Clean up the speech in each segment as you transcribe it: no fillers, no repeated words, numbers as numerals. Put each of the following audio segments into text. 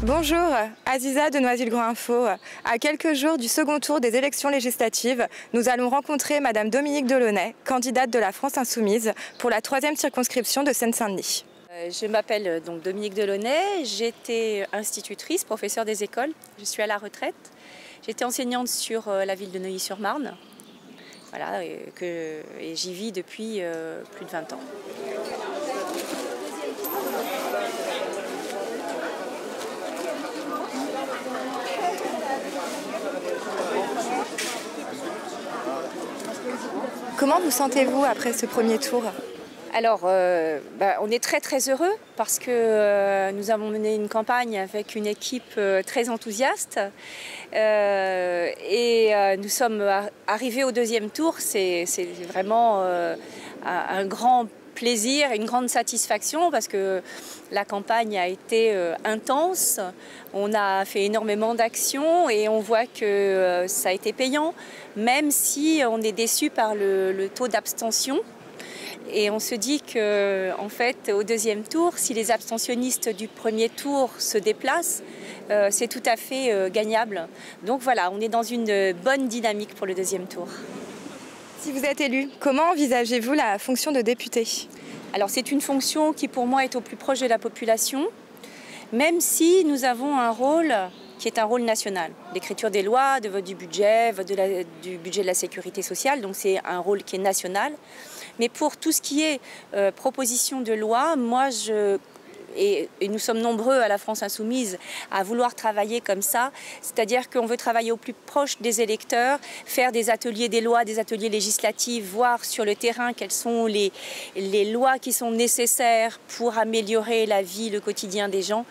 Bonjour, Aziza de Noisy-le-Grand Info. À quelques jours du second tour des élections législatives, nous allons rencontrer Madame Dominique Delaunay, candidate de la France Insoumise pour la 3e circonscription de Seine-Saint-Denis. Je m'appelle donc Dominique Delaunay, j'étais institutrice, professeure des écoles, je suis à la retraite. J'étais enseignante sur la ville de Neuilly-sur-Marne, voilà, et j'y vis depuis plus de 20 ans. Comment vous sentez-vous après ce premier tour ? Alors, on est très heureux parce que nous avons mené une campagne avec une équipe très enthousiaste et nous sommes arrivés au deuxième tour. C'est vraiment un grand plaisir, une grande satisfaction parce que la campagne a été intense. On a fait énormément d'actions et on voit que ça a été payant, même si on est déçu par le taux d'abstention. Et on se dit que, en fait, au deuxième tour, si les abstentionnistes du premier tour se déplacent, c'est tout à fait gagnable. Donc voilà, on est dans une bonne dynamique pour le deuxième tour. Si vous êtes élu, comment envisagez-vous la fonction de député ? Alors c'est une fonction qui pour moi est au plus proche de la population, même si nous avons un rôle qui est un rôle national, d'écriture des lois, de vote du budget, vote du budget de la sécurité sociale, donc c'est un rôle qui est national. Mais pour tout ce qui est proposition de loi, moi et nous sommes nombreux à la France Insoumise à vouloir travailler comme ça, c'est-à-dire qu'on veut travailler au plus proche des électeurs, faire des ateliers des lois, des ateliers législatifs, voir sur le terrain quelles sont les lois qui sont nécessaires pour améliorer la vie, le quotidien des gens.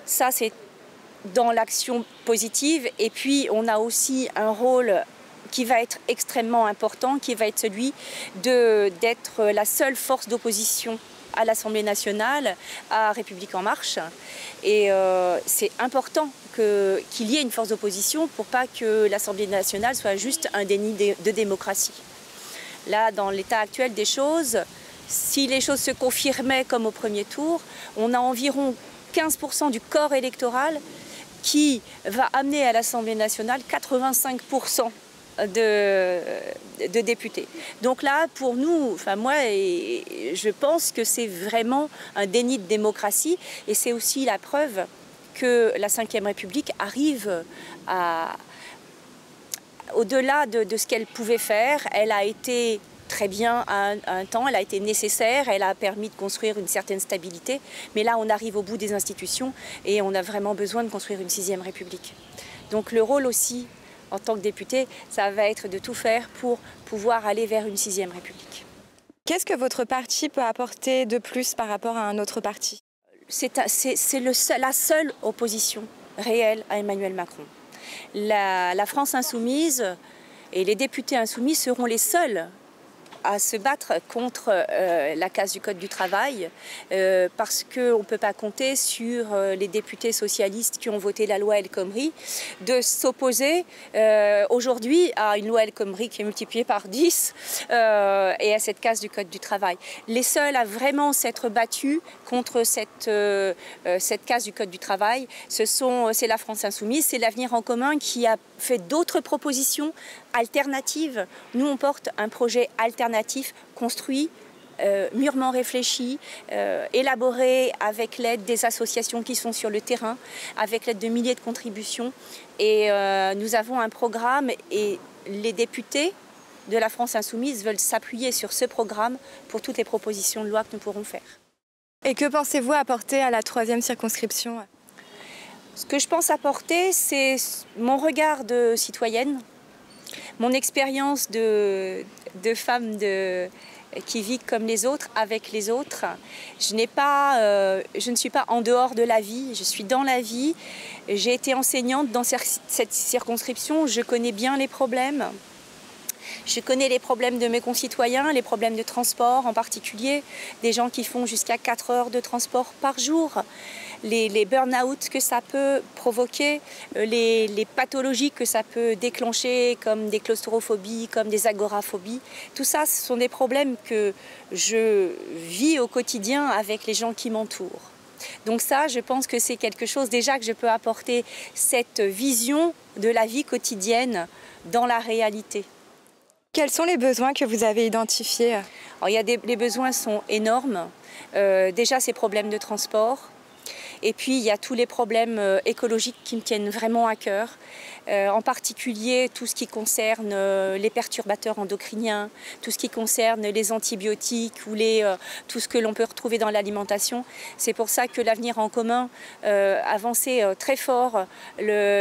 Ça, c'est dans l'action positive. Et puis, on a aussi un rôle qui va être extrêmement important, qui va être celui d'être la seule force d'opposition à l'Assemblée nationale, à République en marche. Et c'est important qu'il y ait une force d'opposition pour pas que l'Assemblée nationale soit juste un déni de démocratie. Là, dans l'état actuel des choses, si les choses se confirmaient comme au premier tour, on a environ 15% du corps électoral qui va amener à l'Assemblée nationale 85% de députés. Donc là, pour nous, enfin moi, je pense que c'est vraiment un déni de démocratie et c'est aussi la preuve que la Ve République arrive au-delà de ce qu'elle pouvait faire. Elle a été très bien à un temps, elle a été nécessaire, elle a permis de construire une certaine stabilité, mais là on arrive au bout des institutions et on a vraiment besoin de construire une 6e République. Donc le rôle aussi en tant que député, ça va être de tout faire pour pouvoir aller vers une 6e République. Qu'est-ce que votre parti peut apporter de plus par rapport à un autre parti ? C'est la seule opposition réelle à Emmanuel Macron. La France Insoumise et les députés insoumis seront les seuls à se battre contre la casse du Code du travail parce qu'on ne peut pas compter sur les députés socialistes qui ont voté la loi El Khomri de s'opposer aujourd'hui à une loi El Khomri qui est multipliée par 10 et à cette casse du Code du travail. Les seuls à vraiment s'être battus contre cette casse du Code du travail, c'est la France Insoumise, c'est l'Avenir en commun qui a fait d'autres propositions alternatives. Nous, on porte un projet alternatif, construit, mûrement réfléchi, élaboré avec l'aide des associations qui sont sur le terrain, avec l'aide de milliers de contributions. Et nous avons un programme et les députés de la France Insoumise veulent s'appuyer sur ce programme pour toutes les propositions de loi que nous pourrons faire. Et que pensez-vous apporter à la 3e circonscription ? Ce que je pense apporter, c'est mon regard de citoyenne, mon expérience de femme qui vit comme les autres, avec les autres. Je ne suis pas en dehors de la vie, je suis dans la vie. J'ai été enseignante dans cette circonscription, je connais bien les problèmes. Je connais les problèmes de mes concitoyens, les problèmes de transport en particulier, des gens qui font jusqu'à 4 heures de transport par jour, les burn-out que ça peut provoquer, les pathologies que ça peut déclencher comme des claustrophobies, comme des agoraphobies. Tout ça, ce sont des problèmes que je vis au quotidien avec les gens qui m'entourent. Donc ça, je pense que c'est quelque chose déjà que je peux apporter, cette vision de la vie quotidienne dans la réalité. Quels sont les besoins que vous avez identifiés? Alors, les besoins sont énormes. Déjà, ces problèmes de transport. Et puis, il y a tous les problèmes écologiques qui me tiennent vraiment à cœur. En particulier, tout ce qui concerne les perturbateurs endocriniens, tout ce qui concerne les antibiotiques ou tout ce que l'on peut retrouver dans l'alimentation. C'est pour ça que l'Avenir en commun avançait très fort,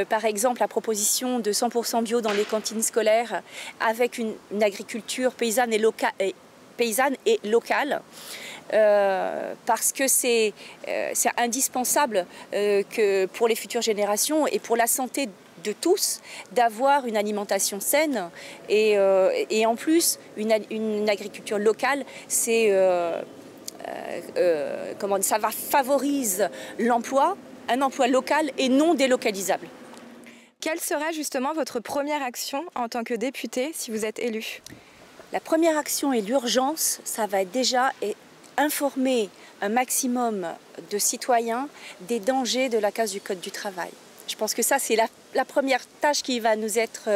par exemple, la proposition de 100% bio dans les cantines scolaires avec une agriculture paysanne et locale. Parce que c'est indispensable pour les futures générations et pour la santé de tous d'avoir une alimentation saine et en plus une agriculture locale, ça va favoriser l'emploi, un emploi local et non délocalisable. Quelle sera justement votre première action en tant que député si vous êtes élu? La première action et l'urgence, ça va être déjà informer un maximum de citoyens des dangers de la casse du Code du travail. Je pense que ça, c'est la première tâche qui va nous être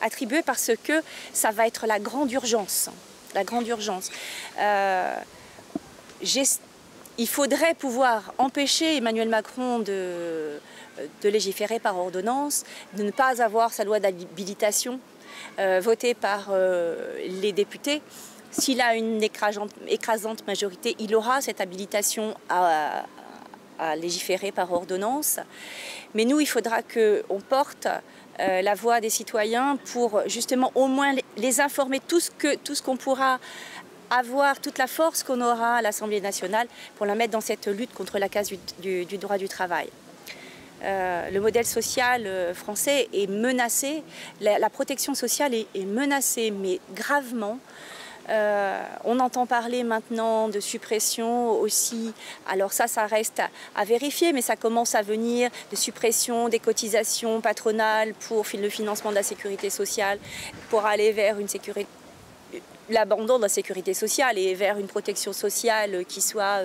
attribuée parce que ça va être la grande urgence. La grande urgence. Il faudrait pouvoir empêcher Emmanuel Macron de légiférer par ordonnance, de ne pas avoir sa loi d'habilitation votée par les députés. S'il a une écrasante majorité, il aura cette habilitation à légiférer par ordonnance. Mais nous, il faudra qu'on porte la voix des citoyens pour justement au moins les informer, tout ce qu'on pourra avoir, toute la force qu'on aura à l'Assemblée nationale pour la mettre dans cette lutte contre la casse du droit du travail. Le modèle social français est menacé, la protection sociale est menacée, mais gravement. On entend parler maintenant de suppression aussi, alors ça reste à vérifier, mais ça commence à venir, de suppression des cotisations patronales pour le financement de la sécurité sociale, pour aller vers l'abandon de la sécurité sociale et vers une protection sociale qui soit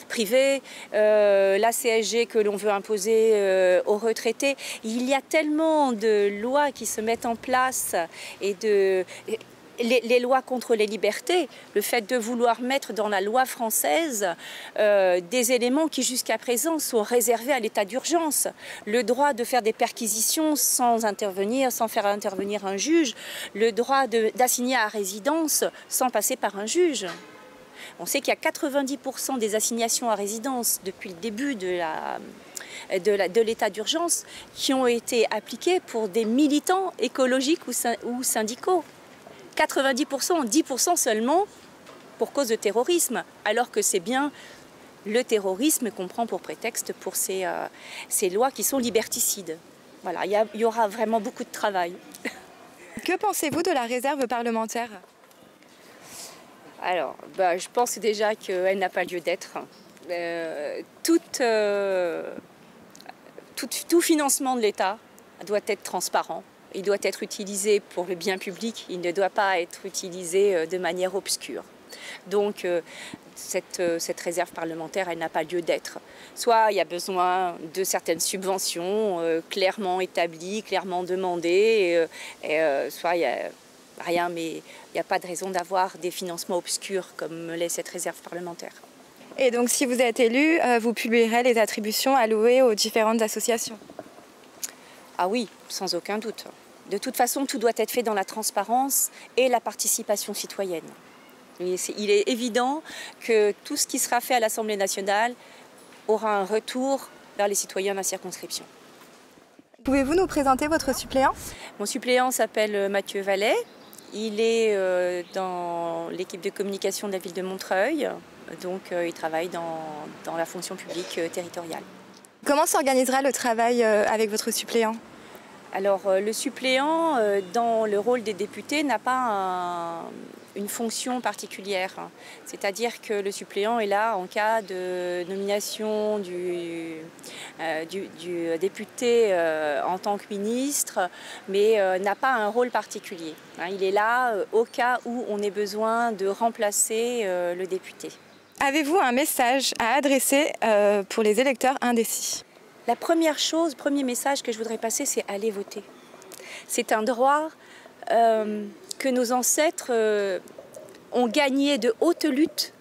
privée, la CSG que l'on veut imposer aux retraités. Il y a tellement de lois qui se mettent en place et les lois contre les libertés, le fait de vouloir mettre dans la loi française des éléments qui jusqu'à présent sont réservés à l'état d'urgence. Le droit de faire des perquisitions sans faire intervenir un juge, le droit d'assigner à résidence sans passer par un juge. On sait qu'il y a 90% des assignations à résidence depuis le début de l'état d'urgence qui ont été appliquées pour des militants écologiques ou syndicaux. 90%, 10% seulement pour cause de terrorisme, alors que c'est bien le terrorisme qu'on prend pour prétexte pour ces lois qui sont liberticides. Voilà, il y aura vraiment beaucoup de travail. Que pensez-vous de la réserve parlementaire? Alors, je pense déjà qu'elle n'a pas lieu d'être. Tout financement de l'État doit être transparent. Il doit être utilisé pour le bien public, il ne doit pas être utilisé de manière obscure. Donc cette réserve parlementaire, elle n'a pas lieu d'être. Soit il y a besoin de certaines subventions clairement établies, clairement demandées, soit il n'y a rien, mais il n'y a pas de raison d'avoir des financements obscurs comme l'est cette réserve parlementaire. Et donc si vous êtes élu, vous publierez les attributions allouées aux différentes associations? Ah oui, sans aucun doute. De toute façon, tout doit être fait dans la transparence et la participation citoyenne. Il est évident que tout ce qui sera fait à l'Assemblée nationale aura un retour vers les citoyens de la circonscription. Pouvez-vous nous présenter votre suppléant? Mon suppléant s'appelle Mathieu Vallet. Il est dans l'équipe de communication de la ville de Montreuil. Donc il travaille dans la fonction publique territoriale. Comment s'organisera le travail avec votre suppléant? Alors le suppléant dans le rôle des députés n'a pas une fonction particulière. C'est-à-dire que le suppléant est là en cas de nomination du député en tant que ministre, mais n'a pas un rôle particulier. Il est là au cas où on ait besoin de remplacer le député. Avez-vous un message à adresser pour les électeurs indécis ? La première chose, le premier message que je voudrais passer, c'est aller voter. C'est un droit que nos ancêtres ont gagné de haute lutte.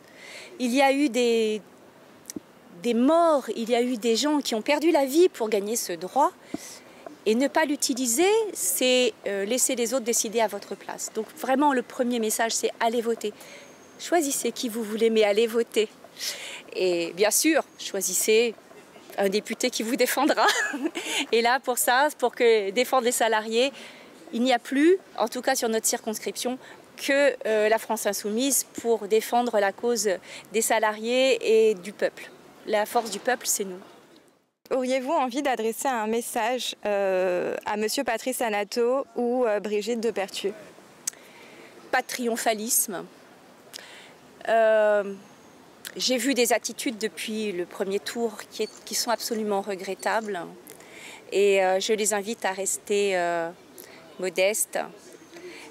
Il y a eu des morts, il y a eu des gens qui ont perdu la vie pour gagner ce droit. Et ne pas l'utiliser, c'est laisser les autres décider à votre place. Donc vraiment, le premier message, c'est aller voter. Choisissez qui vous voulez, mais allez voter. Et bien sûr, choisissez un député qui vous défendra. Et là, pour ça, pour que défendre les salariés, il n'y a plus, en tout cas sur notre circonscription, que la France Insoumise pour défendre la cause des salariés et du peuple. La force du peuple, c'est nous. Auriez-vous envie d'adresser un message à Monsieur Patrice Anato ou Brigitte de Pertuis? Pas de triomphalisme. J'ai vu des attitudes depuis le premier tour qui sont absolument regrettables et je les invite à rester modestes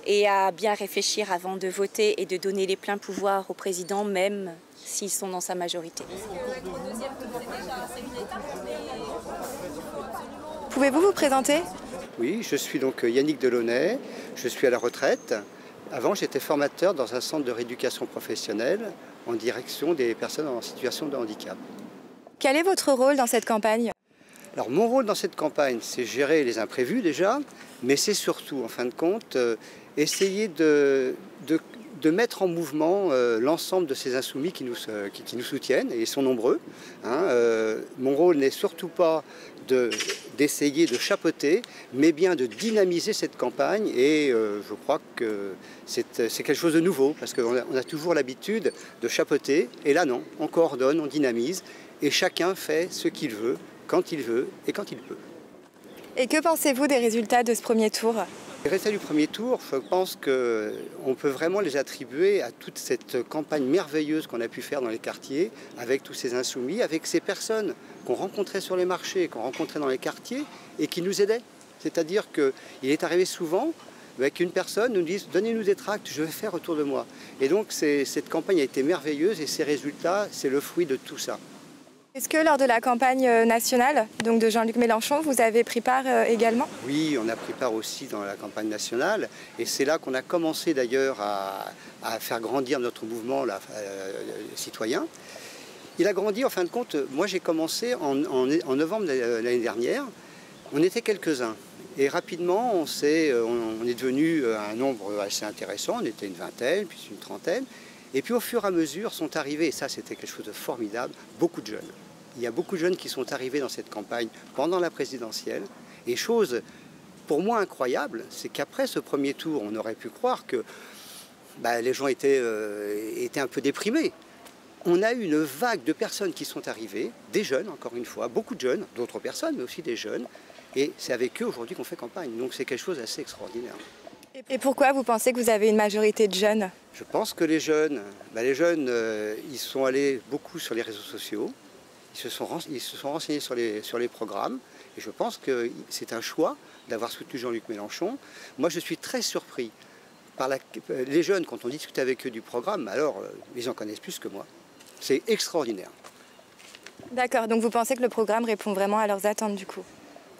et à bien réfléchir avant de voter et de donner les pleins pouvoirs au président, même s'ils sont dans sa majorité. Pouvez-vous vous présenter? Oui, je suis donc Yannick Delaunay, je suis à la retraite. Avant, j'étais formateur dans un centre de rééducation professionnelle en direction des personnes en situation de handicap. Quel est votre rôle dans cette campagne? Alors, mon rôle dans cette campagne, c'est gérer les imprévus déjà, mais c'est surtout, en fin de compte, essayer de mettre en mouvement l'ensemble de ces insoumis qui nous soutiennent, et ils sont nombreux. Mon rôle n'est surtout pas d'essayer de chapeauter, mais bien de dynamiser cette campagne, et je crois que c'est quelque chose de nouveau, parce qu'on a toujours l'habitude de chapeauter, et là non, on coordonne, on dynamise, et chacun fait ce qu'il veut, quand il veut et quand il peut. Et que pensez-vous des résultats de ce premier tour? Les résultats du premier tour, je pense qu'on peut vraiment les attribuer à toute cette campagne merveilleuse qu'on a pu faire dans les quartiers, avec tous ces insoumis, avec ces personnes qu'on rencontrait sur les marchés, qu'on rencontrait dans les quartiers et qui nous aidaient. C'est-à-dire qu'il est arrivé souvent qu'une personne nous dise « donnez-nous des tracts, je vais faire autour de moi ». Et donc cette campagne a été merveilleuse et ces résultats, c'est le fruit de tout ça. Est-ce que lors de la campagne nationale, donc de Jean-Luc Mélenchon, vous avez pris part également? Oui, on a pris part aussi dans la campagne nationale et c'est là qu'on a commencé d'ailleurs à faire grandir notre mouvement citoyen. Il a grandi, en fin de compte, moi j'ai commencé en novembre de l'année dernière, on était quelques-uns et rapidement on est devenu un nombre assez intéressant, on était une vingtaine, puis une trentaine. Et puis au fur et à mesure sont arrivés, et ça c'était quelque chose de formidable, beaucoup de jeunes. Il y a beaucoup de jeunes qui sont arrivés dans cette campagne pendant la présidentielle. Et chose pour moi incroyable, c'est qu'après ce premier tour, on aurait pu croire que les gens étaient un peu déprimés. On a eu une vague de personnes qui sont arrivées, des jeunes encore une fois, beaucoup de jeunes, d'autres personnes, mais aussi des jeunes. Et c'est avec eux aujourd'hui qu'on fait campagne. Donc c'est quelque chose d'assez extraordinaire. Et pourquoi vous pensez que vous avez une majorité de jeunes? Je pense que les jeunes, ils sont allés beaucoup sur les réseaux sociaux, ils se sont renseignés sur les programmes, et je pense que c'est un choix d'avoir soutenu Jean-Luc Mélenchon. Moi, je suis très surpris par les jeunes, quand on discute avec eux du programme, alors ils en connaissent plus que moi. C'est extraordinaire. D'accord, donc vous pensez que le programme répond vraiment à leurs attentes du coup?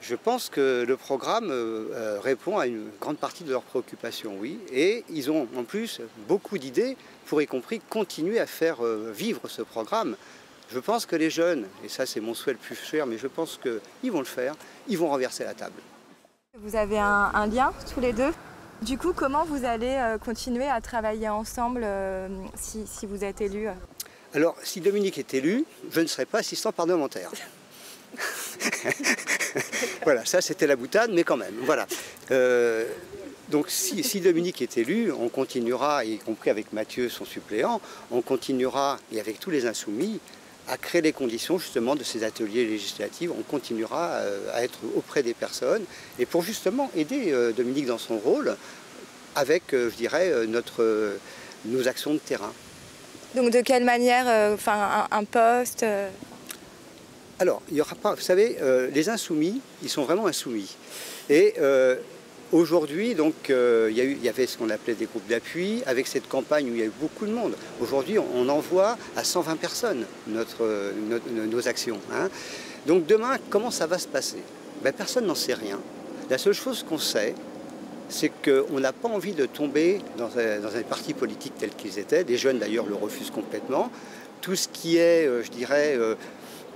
Je pense que le programme répond à une grande partie de leurs préoccupations, oui. Et ils ont en plus beaucoup d'idées pour y compris continuer à faire vivre ce programme. Je pense que les jeunes, et ça c'est mon souhait le plus cher, mais je pense qu'ils vont le faire, ils vont renverser la table. Vous avez un lien tous les deux. Du coup, comment vous allez continuer à travailler ensemble si vous êtes élu? Alors, si Dominique est élu, je ne serai pas assistant parlementaire. Voilà, ça c'était la boutade, mais quand même, voilà. Donc si Dominique est élu, on continuera, y compris avec Mathieu, son suppléant, on continuera, et avec tous les insoumis, à créer les conditions justement de ces ateliers législatifs. On continuera à être auprès des personnes et pour justement aider Dominique dans son rôle avec, je dirais, nos actions de terrain. Donc de quelle manière, un poste Alors, il n'y aura pas, vous savez, les insoumis, ils sont vraiment insoumis. Et aujourd'hui, donc, il y avait ce qu'on appelait des groupes d'appui, avec cette campagne où il y a eu beaucoup de monde. Aujourd'hui, on envoie à 120 personnes nos actions. Hein. Donc demain, comment ça va se passer? Ben, personne n'en sait rien. La seule chose qu'on sait, c'est qu'on n'a pas envie de tomber dans un parti politique tel qu'ils étaient. Les jeunes, d'ailleurs, le refusent complètement. Tout ce qui est, je dirais,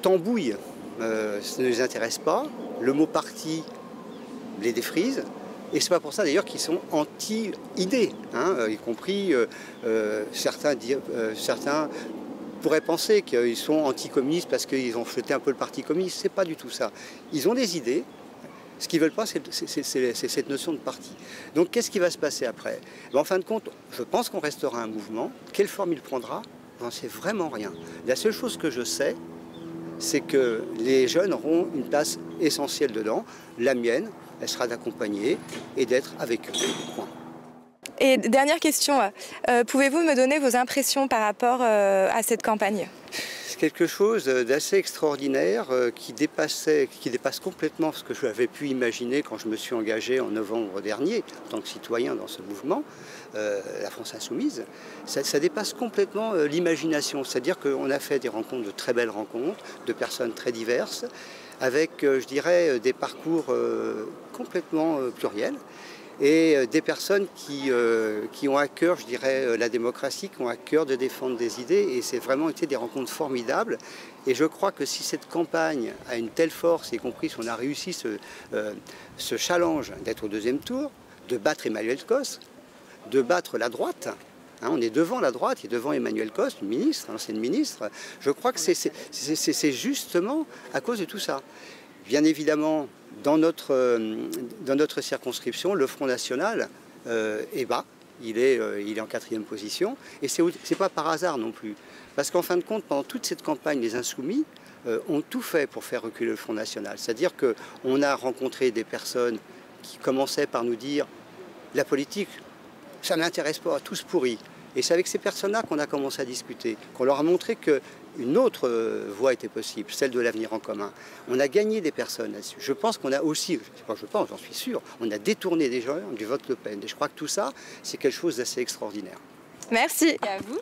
tambouille, ça ne les intéresse pas. Le mot parti les défrise. Et c'est pas pour ça, d'ailleurs, qu'ils sont anti-idées, hein, y compris certains pourraient penser qu'ils sont anticommunistes parce qu'ils ont jeté un peu le parti communiste. C'est pas du tout ça. Ils ont des idées. Ce qu'ils ne veulent pas, c'est cette notion de parti. Donc qu'est-ce qui va se passer après? En fin de compte, je pense qu'on restera un mouvement. Quelle forme il prendra? J'en sais vraiment rien. La seule chose que je sais, c'est que les jeunes auront une place essentielle dedans. La mienne, elle sera d'accompagner et d'être avec eux. Point. Et dernière question, pouvez-vous me donner vos impressions par rapport à cette campagne? C'est quelque chose d'assez extraordinaire qui dépasse complètement ce que j'avais pu imaginer quand je me suis engagé en novembre dernier en tant que citoyen dans ce mouvement, la France Insoumise. Ça dépasse complètement l'imagination, c'est-à-dire qu'on a fait des rencontres, de très belles rencontres, de personnes très diverses, avec, je dirais, des parcours complètement pluriels. Et des personnes qui ont à cœur, je dirais, la démocratie, qui ont à cœur de défendre des idées. Et c'est vraiment été des rencontres formidables. Et je crois que si cette campagne a une telle force, y compris si on a réussi ce challenge d'être au deuxième tour, de battre Emmanuel Cos, de battre la droite, hein, on est devant la droite et devant Emmanuel Cos, une ministre, l'ancienne ministre, je crois que c'est justement à cause de tout ça. Bien évidemment, dans notre circonscription, le Front National est bas, il est en 4e position, et c'est pas par hasard non plus. Parce qu'en fin de compte, pendant toute cette campagne, les Insoumis ont tout fait pour faire reculer le Front National. C'est-à-dire qu'on a rencontré des personnes qui commençaient par nous dire « la politique, ça ne m'intéresse pas, tous pourris ». Et c'est avec ces personnes-là qu'on a commencé à discuter, qu'on leur a montré qu'une autre voie était possible, celle de l'avenir en commun. On a gagné des personnes là-dessus. Je pense qu'on a aussi, j'en suis sûr, on a détourné des gens du vote Le Pen. Et je crois que tout ça, c'est quelque chose d'assez extraordinaire. Merci. Et à vous.